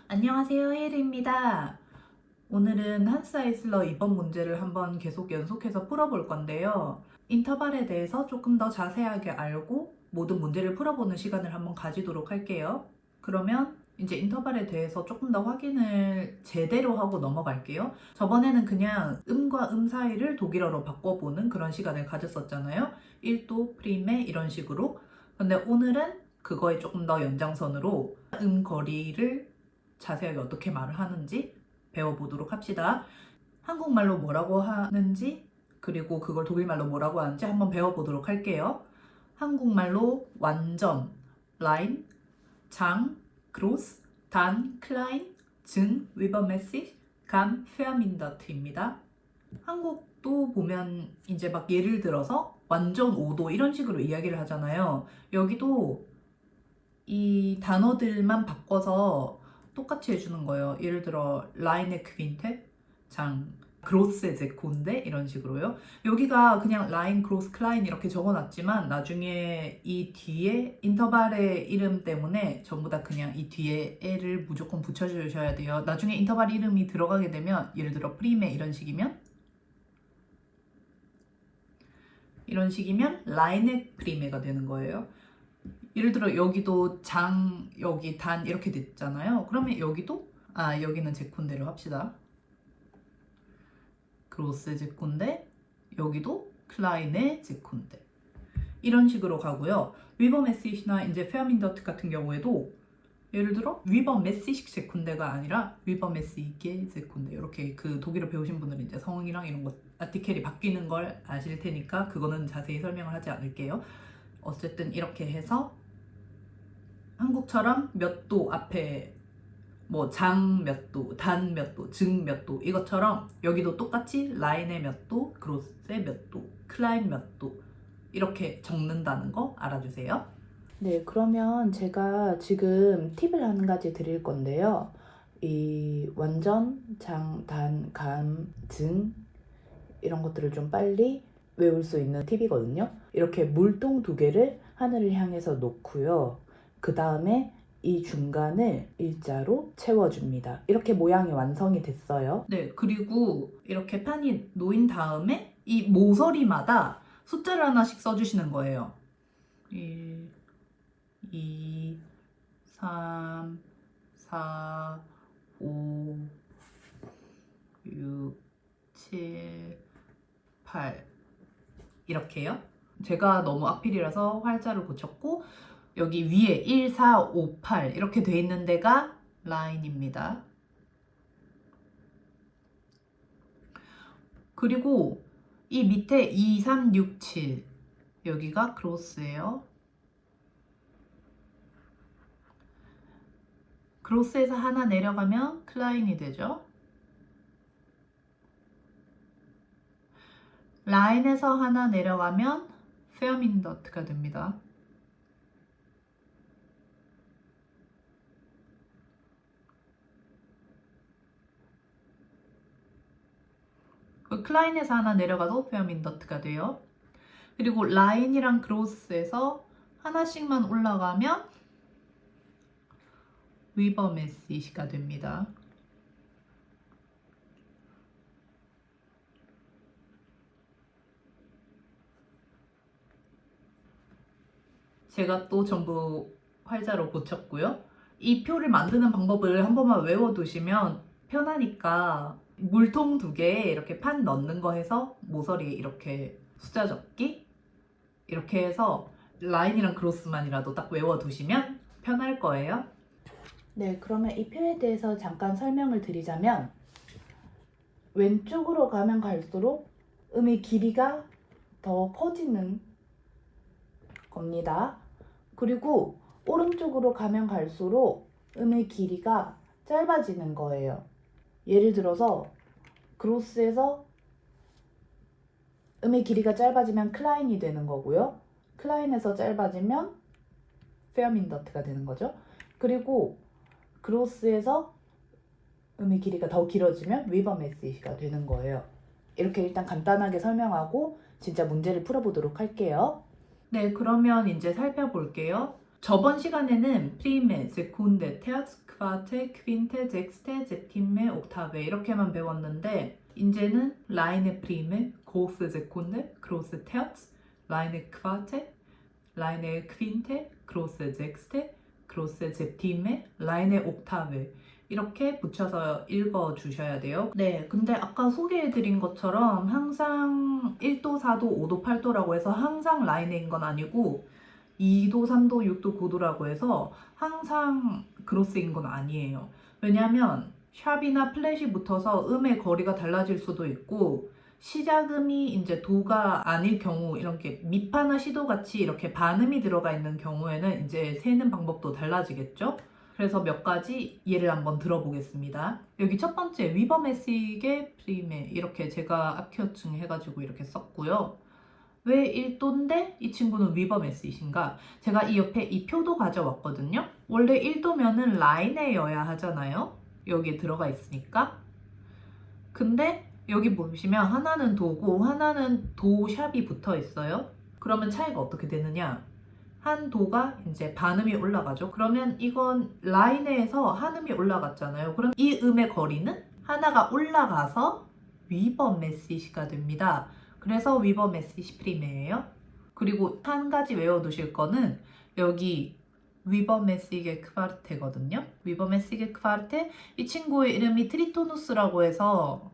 안녕하세요, 혜리입니다. 오늘은 한스 아이슬러 2번 문제를 한번 계속 연속해서 풀어볼 건데요. 인터벌에 대해서 조금 더 자세하게 알고 모든 문제를 풀어보는 시간을 한번 가지도록 할게요. 그러면 이제 인터벌에 대해서 조금 더 확인을 제대로 하고 넘어갈게요. 저번에는 그냥 음과 음 사이를 독일어로 바꿔보는 그런 시간을 가졌었잖아요. 1도, 프리메 이런 식으로. 근데 오늘은 그거에 조금 더 연장선으로 거리를 자세하게 어떻게 말을 하는지 배워보도록 합시다. 한국말로 뭐라고 하는지 그리고 그걸 독일말로 뭐라고 하는지 한번 배워보도록 할게요. 한국말로 완전, 라인, 장, groß, 단, klein, 증, übermäßig, ganz, vermindert 입니다. 한국도 보면 이제 막 예를 들어서 완전 5도 이런 식으로 이야기를 하잖아요. 여기도 이 단어들만 바꿔서 똑같이 해주는 거예요. 예를 들어 라인의 퀸텟, 장, 그로스의 제콘데 이런 식으로요. 여기가 그냥 라인, 그로스, 클라인 이렇게 적어놨지만 나중에 이 뒤에 인터벌의 이름 때문에 전부 다 그냥 이 뒤에 에를 무조건 붙여주셔야 돼요. 나중에 인터벌 이름이 들어가게 되면 예를 들어 프리메 이런 식이면 라인의 프리메가 되는 거예요. 예를 들어 여기도 장, 여기 단 이렇게 됐잖아요. 그러면 여기도 여기는 제콘데로 합시다. 그로스 제콘데 여기도 클라인의 제콘데 이런 식으로 가고요. 위버 메시시나 이제 페어민더트 같은 경우에도 예를 들어 위버 메시식 제콘데가 아니라 위버 메시게 제콘데 이렇게 그 독일어 배우신 분들은 이제 성이랑 이런 거 아티켈이 바뀌는 걸 아실 테니까 그거는 자세히 설명을 하지 않을게요. 어쨌든 이렇게 해서 한국처럼 몇 도 앞에 뭐 장 몇 도, 단 몇 도, 증 몇 도 이것처럼 여기도 똑같이 라인의 몇 도, 그로스의 몇 도, 클라인 몇 도 이렇게 적는다는 거 알아주세요. 네, 그러면 제가 지금 팁을 한 가지 드릴 건데요. 이 완전, 장, 단, 감, 증 이런 것들을 좀 빨리 외울 수 있는 팁이거든요. 이렇게 물동 두 개를 하늘을 향해서 놓고요. 그 다음에 이 중간을 일자로 채워줍니다. 이렇게 모양이 완성이 됐어요. 네, 그리고 이렇게 판이 놓인 다음에 이 모서리마다 숫자를 하나씩 써주시는 거예요. 1, 2, 3, 4, 5, 6, 7, 8 이렇게요. 제가 너무 악필이라서 활자를 고쳤고 여기 위에 1, 4, 5, 8 이렇게 돼 있는 데가 라인입니다. 그리고 이 밑에 2, 3, 6, 7 여기가 크로스예요. 크로스에서 하나 내려가면 클라인이 되죠. 라인에서 하나 내려가면 페어민더트가 됩니다. 클라인에서 하나 내려가도 페어민더트가 돼요. 그리고 라인이랑 크로스에서 하나씩만 올라가면 위버메시시가 됩니다. 제가 또 전부 활자로 고쳤고요. 이 표를 만드는 방법을 한 번만 외워두시면 편하니까 물통 두 개에 이렇게 판 넣는 거 해서 모서리에 이렇게 숫자 적기 이렇게 해서 라인이랑 크로스만이라도 딱 외워두시면 편할 거예요. 네, 그러면 이 표에 대해서 잠깐 설명을 드리자면 왼쪽으로 가면 갈수록 음의 길이가 더 커지는 겁니다. 그리고 오른쪽으로 가면 갈수록 음의 길이가 짧아지는 거예요. 예를 들어서 그로스에서 음의 길이가 짧아지면 클라인이 되는 거고요. 클라인에서 짧아지면 페어민더트가 되는 거죠. 그리고 그로스에서 음의 길이가 더 길어지면 위버메시시가 되는 거예요. 이렇게 일단 간단하게 설명하고 진짜 문제를 풀어보도록 할게요. 네, 그러면 이제 살펴볼게요. 저번 시간에는 프리메, 세콘데, 테아츠, 쿼테, 퀸테, 젝스테, 셉티메, 옥타베 이렇게만 배웠는데 이제는 라인의 프리메, 고스 세콘데, 크로스 테아츠, 라인의 쿼테, 라인의 퀸테, 크로스 젝스테, 크로스 셉티메, 라인의 옥타베 이렇게 붙여서 읽어주셔야 돼요. 네, 근데 아까 소개해드린 것처럼 항상 1도, 4도, 5도, 8도라고 해서 항상 라인인 건 아니고 2도, 3도, 6도, 9도라고 해서 항상 그로스인 건 아니에요. 왜냐면 샵이나 플랫이 붙어서 음의 거리가 달라질 수도 있고 시작음이 이제 도가 아닐 경우 이렇게 미파나 시도 같이 이렇게 반음이 들어가 있는 경우에는 이제 세는 방법도 달라지겠죠? 그래서 몇 가지 예를 한번 들어보겠습니다. 여기 첫 번째 위버 메시게 프리메 이렇게 제가 앞키어층 해가지고 이렇게 썼고요. 왜 1도인데 이 친구는 위버 메시신가? 제가 이 옆에 이 표도 가져왔거든요. 원래 1도면은 라인에여야 하잖아요. 여기에 들어가 있으니까. 근데 여기 보시면 하나는 도고 하나는 도 샵이 붙어 있어요. 그러면 차이가 어떻게 되느냐? 한 도가 이제 반음이 올라가죠. 그러면 이건 라인에서 한음이 올라갔잖아요. 그럼 이 음의 거리는 하나가 올라가서 위버 메시시가 됩니다. 그래서 위버 메시시 프리메예요. 그리고 한 가지 외워두실 거는 여기 위버 메시게 크바르테거든요. 위버 메시게 크바르테 이 친구의 이름이 트리토누스라고 해서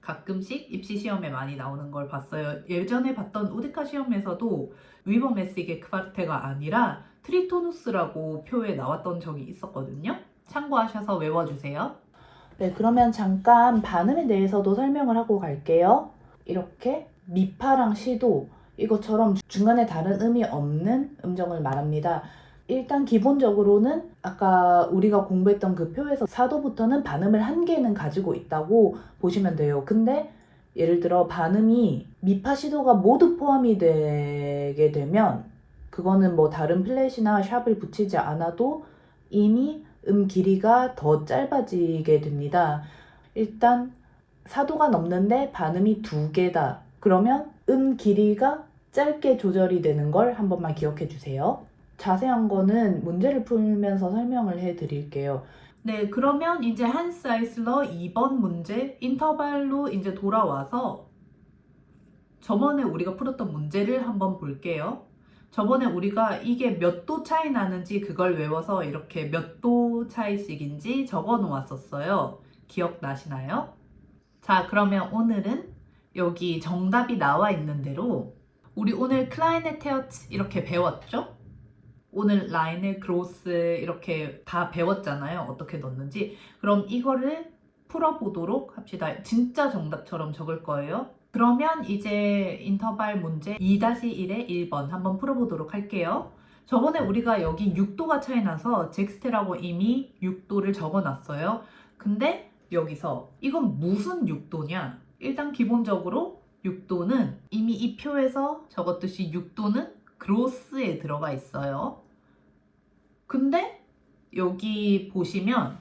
가끔씩 입시 시험에 많이 나오는 걸 봤어요. 예전에 봤던 우디카 시험에서도 위버 메시게 크바르테가 아니라 트리토누스라고 표에 나왔던 적이 있었거든요. 참고하셔서 외워주세요. 네, 그러면 잠깐 반음에 대해서도 설명을 하고 갈게요. 이렇게 미파랑 시도 이것처럼 중간에 다른 음이 없는 음정을 말합니다. 일단 기본적으로는 아까 우리가 공부했던 그 표에서 4도부터는 반음을 한 개는 가지고 있다고 보시면 돼요. 근데 예를 들어 반음이 미파 시도가 모두 포함이 되게 되면 그거는 뭐 다른 플랫이나 샵을 붙이지 않아도 이미 음 길이가 더 짧아지게 됩니다. 일단 4도가 넘는데 반음이 2개다. 그러면 음 길이가 짧게 조절이 되는 걸 한 번만 기억해 주세요. 자세한 거는 문제를 풀면서 설명을 해 드릴게요. 네, 그러면 이제 한스 아이슬러 2번 문제 인터벌로 이제 돌아와서 저번에 우리가 풀었던 문제를 한번 볼게요. 저번에 우리가 이게 몇 도 차이 나는지 그걸 외워서 이렇게 몇 도 차이씩인지 적어 놓았었어요. 기억나시나요? 자, 그러면 오늘은 여기 정답이 나와 있는 대로 우리 오늘 클라이네 테어츠 이렇게 배웠죠? 오늘 라인을 그로스 이렇게 다 배웠잖아요. 어떻게 넣는지. 그럼 이거를 풀어보도록 합시다. 진짜 정답처럼 적을 거예요. 그러면 이제 인터벌 문제 2-1의 1번 한번 풀어보도록 할게요. 저번에 우리가 여기 6도가 차이 나서 젝스테라고 이미 6도를 적어놨어요. 근데 여기서 이건 무슨 6도냐? 일단 기본적으로 6도는 이미 이 표에서 적었듯이 6도는 그로스에 들어가 있어요. 근데 여기 보시면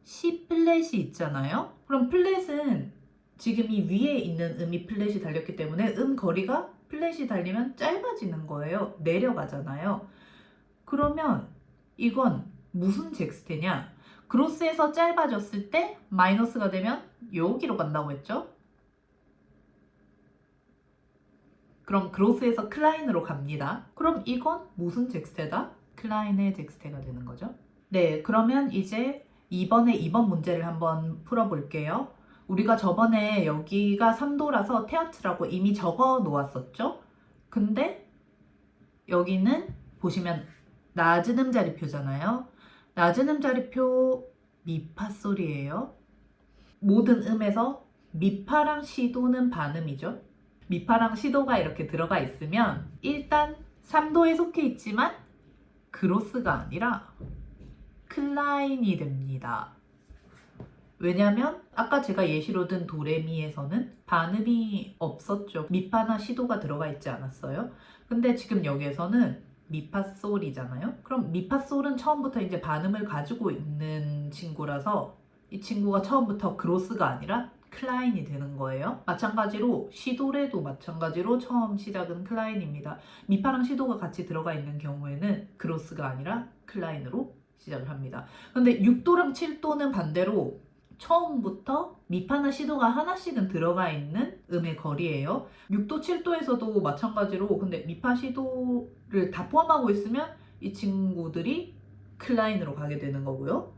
C 플랫이 있잖아요. 그럼 플랫은 지금 이 위에 있는 음이 플랫이 달렸기 때문에 음 거리가 플랫이 달리면 짧아지는 거예요. 내려가잖아요. 그러면 이건 무슨 젝스테냐? 그로스에서 짧아졌을 때 마이너스가 되면 여기로 간다고 했죠? 그럼 그로스에서 클라인으로 갑니다. 그럼 이건 무슨 젝스테다? 클라인의 젝스테가 되는 거죠. 네, 그러면 이제 2번 문제를 한번 풀어볼게요. 우리가 저번에 여기가 3도라서 테아츠라고 이미 적어 놓았었죠? 근데 여기는 보시면 낮은 음자리표잖아요. 낮은 음자리표 미파 소리예요. 모든 음에서 미파랑 시도는 반음이죠. 미파랑 시도가 이렇게 들어가 있으면 일단 3도에 속해 있지만 그로스가 아니라 클라인이 됩니다. 왜냐면 아까 제가 예시로 든 도레미에서는 반음이 없었죠. 미파나 시도가 들어가 있지 않았어요? 근데 지금 여기에서는 미파솔이잖아요. 그럼 미파솔은 처음부터 이제 반음을 가지고 있는 친구라서 이 친구가 처음부터 그로스가 아니라 클라인이 되는 거예요. 마찬가지로 시도래도 마찬가지로 처음 시작은 클라인입니다. 미파랑 시도가 같이 들어가 있는 경우에는 그로스가 아니라 클라인으로 시작을 합니다. 근데 6도랑 7도는 반대로 처음부터 미파나 시도가 하나씩은 들어가 있는 음의 거리예요. 6도, 7도에서도 마찬가지로 근데 미파, 시도를 다 포함하고 있으면 이 친구들이 클라인으로 가게 되는 거고요.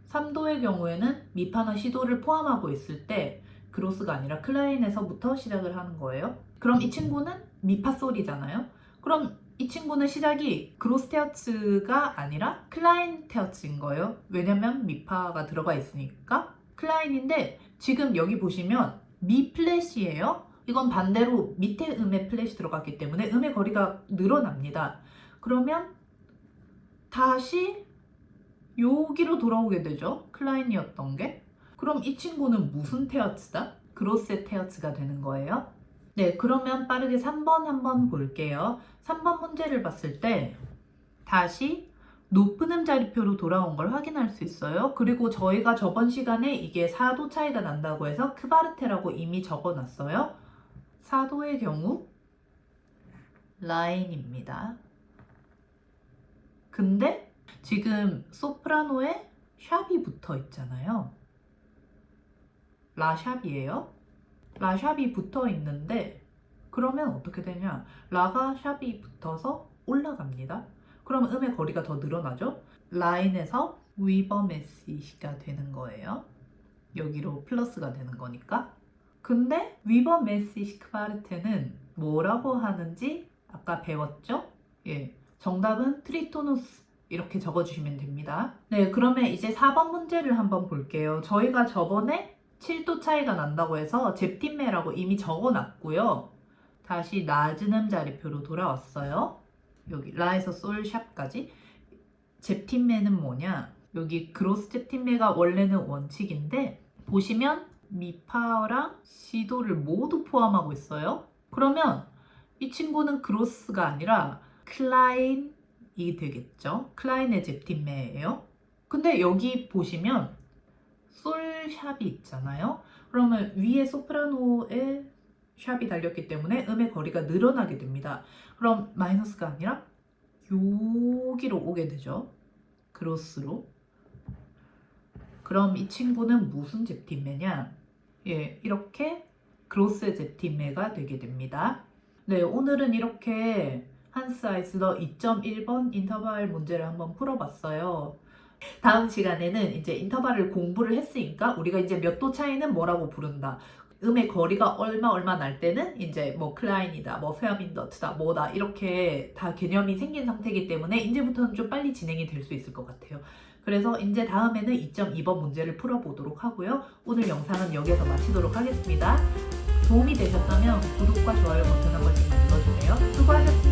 3도의 경우에는 미파나 시도를 포함하고 있을 때 그로스가 아니라 클라인에서부터 시작을 하는 거예요. 그럼 이 친구는 미파 솔이잖아요. 그럼 이 친구는 시작이 그로스 테어츠가 아니라 클라인 테어츠인 거예요. 왜냐면 미파가 들어가 있으니까 클라인인데 지금 여기 보시면 미 플랫이에요. 이건 반대로 밑에 음에 플랫이 들어갔기 때문에 음의 거리가 늘어납니다. 그러면 다시 여기로 돌아오게 되죠. 클라인이었던 게. 그럼 이 친구는 무슨 테어츠다? 그로스의 테어츠가 되는 거예요. 네, 그러면 빠르게 3번 한번 볼게요. 3번 문제를 봤을 때 다시 높은 음자리표로 돌아온 걸 확인할 수 있어요. 그리고 저희가 저번 시간에 이게 4도 차이가 난다고 해서 크바르테라고 이미 적어놨어요. 4도의 경우 라인입니다. 근데 지금 소프라노에 샵이 붙어 있잖아요. 라샵이에요. 라샵이 붙어 있는데 그러면 어떻게 되냐? 라가 샵이 붙어서 올라갑니다. 그러면 음의 거리가 더 늘어나죠? 라인에서 위버 메시시가 되는 거예요. 여기로 플러스가 되는 거니까. 근데 위버 메시시 크바르테는 뭐라고 하는지 아까 배웠죠? 예, 정답은 트리토누스 이렇게 적어주시면 됩니다. 네, 그러면 이제 4번 문제를 한번 볼게요. 저희가 저번에 7도 차이가 난다고 해서 잽팀매라고 이미 적어놨고요. 다시 낮은 음자리표로 돌아왔어요. 여기 라에서 솔 샵까지. 잽팀매는 뭐냐? 여기 그로스 잽팀매가 원래는 원칙인데 보시면 미파랑 시도를 모두 포함하고 있어요. 그러면 이 친구는 그로스가 아니라 클라인이 되겠죠. 클라인의 잽팀매예요. 근데 여기 보시면 솔 샵이 있잖아요. 그러면 위에 소프라노에 샵이 달렸기 때문에 음의 거리가 늘어나게 됩니다. 그럼 마이너스가 아니라 여기로 오게 되죠. 그로스로. 그럼 이 친구는 무슨 잽팀매냐? 예, 이렇게 그로스의 잽팀매가 되게 됩니다. 네, 오늘은 이렇게 한스 아이슬러 2.1번 인터벌 문제를 한번 풀어봤어요. 다음 시간에는 이제 인터벌을 공부를 했으니까 우리가 이제 몇 도 차이는 뭐라고 부른다. 음의 거리가 얼마 날 때는 이제 뭐 클라인이다, 뭐 페어민더트다, 뭐다 이렇게 다 개념이 생긴 상태이기 때문에 이제부터는 좀 빨리 진행이 될 수 있을 것 같아요. 그래서 이제 다음에는 2.2번 문제를 풀어보도록 하고요. 오늘 영상은 여기에서 마치도록 하겠습니다. 도움이 되셨다면 구독과 좋아요 버튼 한 번씩 눌러주세요. 수고하셨습니다.